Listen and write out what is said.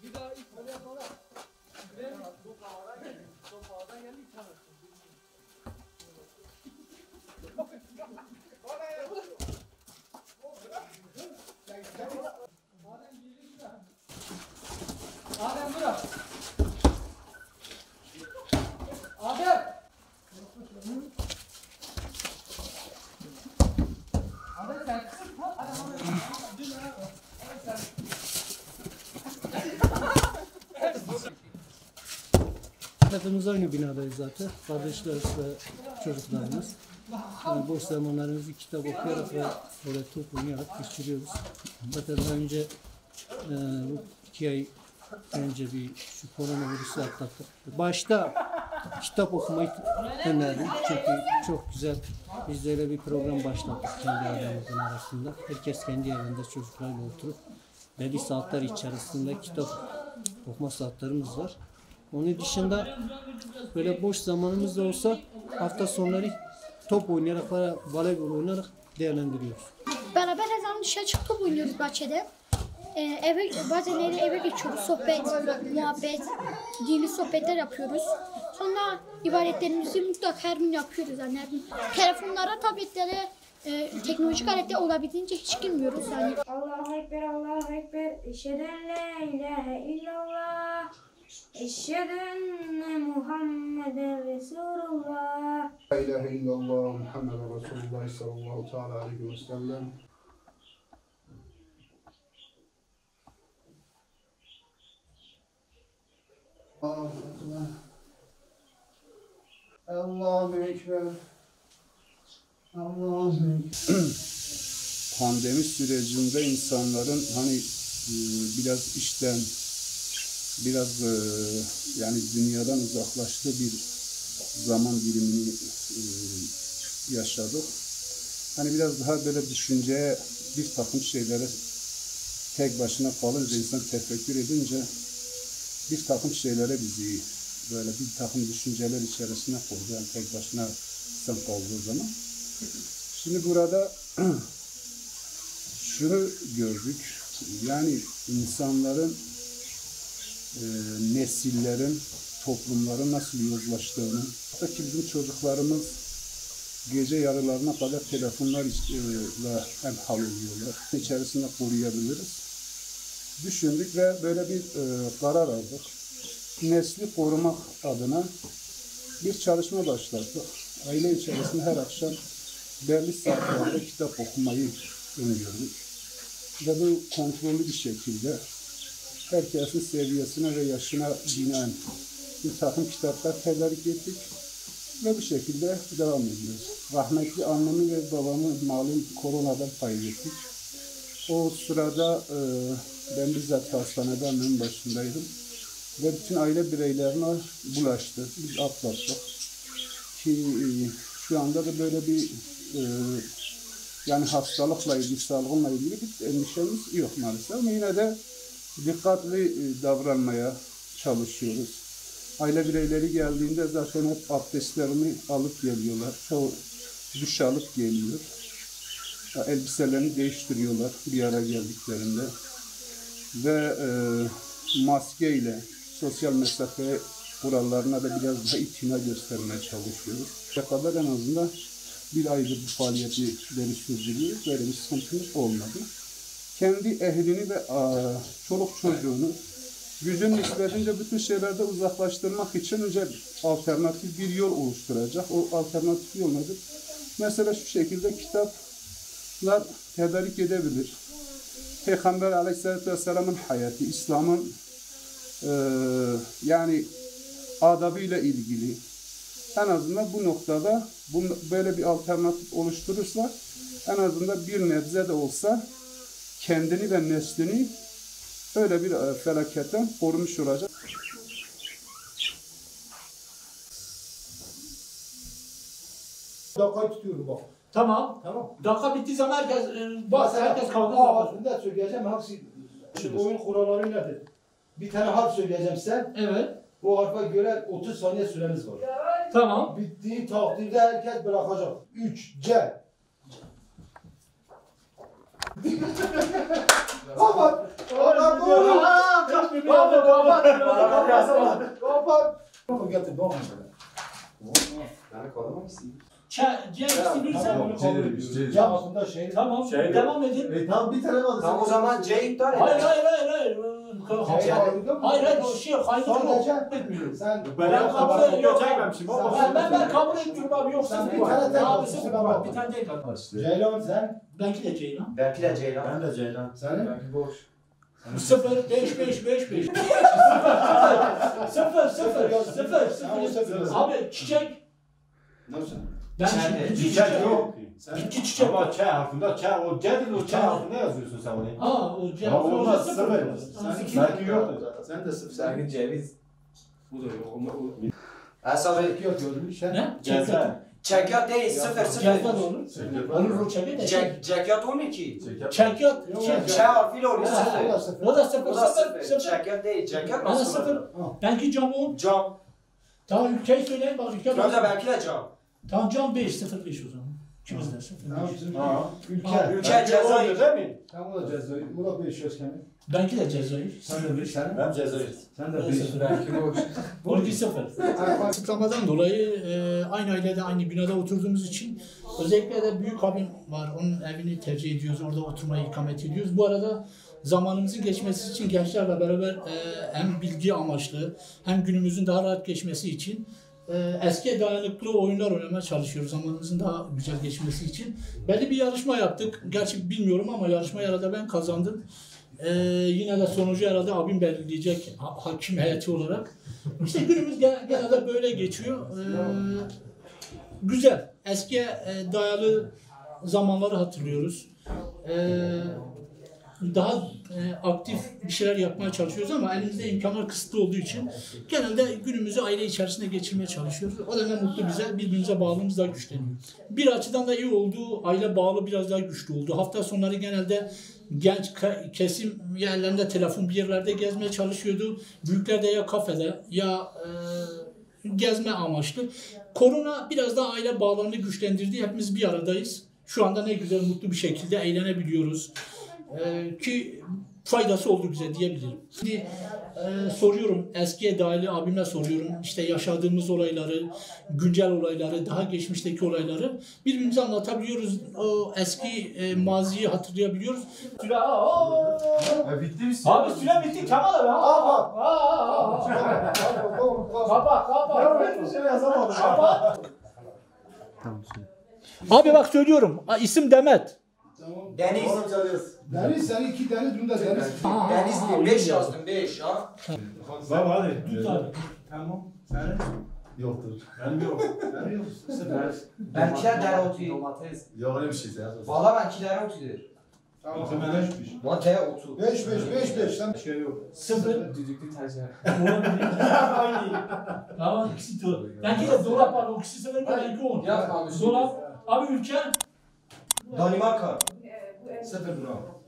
Bir daha ilk oraya sonra. Sopağdan geldi ilk tanıştım. Adem bırak. Adem. Adem sen kızım. Hepimiz aynı binadayız zaten. Kardeşlerimiz ve çocuklarımız. Yani boş zamanlarımızı kitap okuyarak ve böyle top oynayarak geçiriyoruz. Zaten daha önce bu 2 ay önce şu koronavirüsü atlattık. Başta kitap okumayı önerdim. Çünkü çok güzel. Biz de öyle bir program başlattık kendi ailemizin arasında. Herkes kendi evinde çocuklarla oturup belli saatler içerisinde kitap okuma saatlerimiz var. Onun dışında böyle boş zamanımız da olsa hafta sonları top oynayarak veya voleybol oynayarak değerlendiriyoruz. Beraber her zaman dışarı çıkıp top oynuyoruz bahçede. Bazen eve geçiyoruz, sohbet, muhabbet, dini sohbetler yapıyoruz. Sonra ibadetlerimizi mutlaka her gün yapıyoruz. Yani her gün. Telefonlara, tabletlere, teknolojik alette olabildiğince hiç girmiyoruz. Yani. Allahu Ekber, Allahu Ekber. Eşhedü en la ilahe illallah. Eşhedü enne Muhammeden Resulullah. La ilahe illallah Muhammeden Resulullah sallallahu teala aleyhi ve sellem. Allahu Ekber. Allahu Ekber. Pandemi sürecinde insanların biraz işten, biraz yani dünyadan uzaklaştığı bir zaman dilimini yaşadık. Hani biraz daha böyle düşünceye, bir takım şeylere tek başına kalınca, insan tefekkür edince bir takım şeylere bizi böyle bir takım düşünceler içerisine koydu. Yani tek başına insan kaldığı zaman. Şimdi burada şunu gördük. Yani insanların, nesillerin, toplumların nasıl yozlaştığını, hatta ki bizim çocuklarımız gece yarılarına kadar telefonlarla hemhal oluyorlar. İçerisinde koruyabiliriz. Düşündük ve böyle bir karar aldık. Nesli korumak adına bir çalışma başlattık. Aile içerisinde her akşam belli saatlerde kitap okumayı öneriyoruz. Ve bu kontrollü bir şekilde herkesin seviyesine ve yaşına binaen bir takım kitaplar tedarik ettik ve bu şekilde devam ediyoruz. Rahmetli annemi ve babamı malum koronadan kaybettik. O sırada ben bizzat hastanede annemin başındaydım ve bütün aile bireylerine bulaştı. Biz atlattık ki şu anda da böyle bir yani hastalıkla ilgili, salgınla ilgili bir endişemiz yok maalesef ama yine de dikkatli davranmaya çalışıyoruz. Aile bireyleri geldiğinde zaten hep abdestlerini alıp geliyorlar. Çoğu duş alıp geliyor. Elbiselerini değiştiriyorlar bir ara geldiklerinde. Ve maske ile sosyal mesafe kurallarına da biraz daha itina göstermeye çalışıyoruz. Ne kadar en azından bir aydır bu faaliyetleri sürdürüyor. Böyle bir sıkıntımız olmadı. Kendi ehlini ve çoluk çocuğunu gücün nispetince bütün şeylerde uzaklaştırmak için önce alternatif bir yol oluşturacak. O alternatif yol nedir? Mesela şu şekilde kitaplar tedarik edebilir. Peygamber Aleyhisselatü Vesselam'ın hayatı, İslam'ın yani adabıyla ilgili en azından bu noktada böyle bir alternatif oluşturursa en azından bir nebze de olsa kendini ve neslini öyle bir felaketten korumuş olacak. Dakika tutuyorum bak. Tamam. Tamam. Dakika bittiği zaman herkes Herkes kaldı. ağzında söyleyeceğim. Hepsi oyun kuralları nedir? Bir tane harf söyleyeceğim sen. Evet. O harfa göre 30 saniye süremiz var. Tamam. Bittiği takdirde herkes bırakacak. 3 C. Kapat. Kapat oğlum. Kapat. Getir bak. C bilsen. Ya aslında şey. Tamam. Devam edin. Tamam bir tane kaldı. Tamam o zaman C iptal Hayır edelim. hayır. Hayır o şey kaydı Son yok. geçen. Etmiyorum. Sen Ben kabul ediyorum. Sen- Ben kabul etmiyorum abi. Yoksa Sen sıfır bir var. tane tek Abi al, sıfır sıfır var. al. Bir tane değil abi. Ceylan sen. Belki de Ceylan. Benimki de Ceylan. Ben de Ceylan. Senin. boş. 0 5 5 5 5. 0 0. Abi çiçek. Nasıl? Ben İçeride. bitki Çiçek çiçek. yok. Bitki çiçek. Ama Ç harfinde Ç, o C değil, o Ç harfinde yazıyorsun sen onu. Aa o C. Ama olmaz, sıfır. Belki yok. Sen de sıfır. Sergin ceviz. Bu da yok. Ama o. Hesabı Yok gördün sen. Ne? Cezve. çekyat değil 0 Cezve 0. de olur. Olur o çeke de. Çekyat 12. Çekyat. Ç harfiyle oluyor Ha, 0. O da 0 O da 0 0. 0. Çekyat değil. Çekyat Bana nasıl? 0. Belki cam 10. Cam. Tamam ülkeyi söyleyin bak ülke Önce bak. belki de cam. Tamam cam 5 0 5 o zaman. İkimiz de 0 Tamam 5. bizim Ha. ülke. Ülke Cezayir. değil mi? Tamam o da Cezayir. Bu da 5 yaş kendi. Belki de Cezayir. Sen de 5 sen. Ben Cezayir. Sen de Ben 5. sıfır. Belki boş. 12 0. Kısıtlamadan dolayı aynı ailede aynı binada oturduğumuz için özellikle de büyük abim var. Onun evini tercih ediyoruz. Orada oturmayı ikamet ediyoruz. Bu arada zamanımızın geçmesi için gençlerle beraber hem bilgi amaçlı hem günümüzün daha rahat geçmesi için eski dayanıklı oyunlar oynamaya çalışıyoruz. Zamanımızın daha güzel geçmesi için. Belli bir yarışma yaptık. Gerçi bilmiyorum ama yarışmayı arada ben kazandım. Yine de sonucu herhalde abim belirleyecek hakim heyeti olarak. İşte günümüz genelde böyle geçiyor. Güzel. Eskiye dayalı zamanları hatırlıyoruz. Daha aktif bir şeyler yapmaya çalışıyoruz ama elimizde imkanlar kısıtlı olduğu için genelde günümüzü aile içerisinde geçirmeye çalışıyoruz. O da ne mutlu bize, birbirimize bağlılığımız daha güçleniyor. Bir açıdan da iyi oldu, aile bağlı biraz daha güçlü oldu. Hafta sonları genelde genç kesim ya ellerinde telefon bir yerlerde gezmeye çalışıyordu. Büyükler de ya kafede ya gezme amaçlı. Korona biraz daha aile bağlarını güçlendirdi. Hepimiz bir aradayız. Şu anda ne güzel, mutlu bir şekilde eğlenebiliyoruz. Ki faydası oldu bize diyebilirim. Şimdi soruyorum, eskiye dahili abime soruyorum. İşte yaşadığımız olayları, güncel olayları, daha geçmişteki olayları birbirimize anlatabiliyoruz. O eski maziyi hatırlayabiliyoruz. Süre Bitti mi? abi süre bitti Kemal abi. Kapa. Bir şey yazamadım. Abi bak söylüyorum. İsim Demet. Tamam. Deniz. Deniz sen 2 deniz bunda deniz. Denizli 5 yazdım 5 ha. Tamam hadi. Tut abi. Tamam. Senin? Yoktur. Benim yok. Senin yok. Sıfır. Benimkiler dereotu. Yok öyle bir şey ya. Valla benimki dereotudur. Tamam. Hemen 5 Valla dereotu. 5 Sen şey yok. 0. Düdüklü tercih. Tamam ikisi doğru. Belki de dolap var. O ikisi sefer belki 10. Yapma abi. Dolap. Abi ülke. Danimarka. 0 bravo.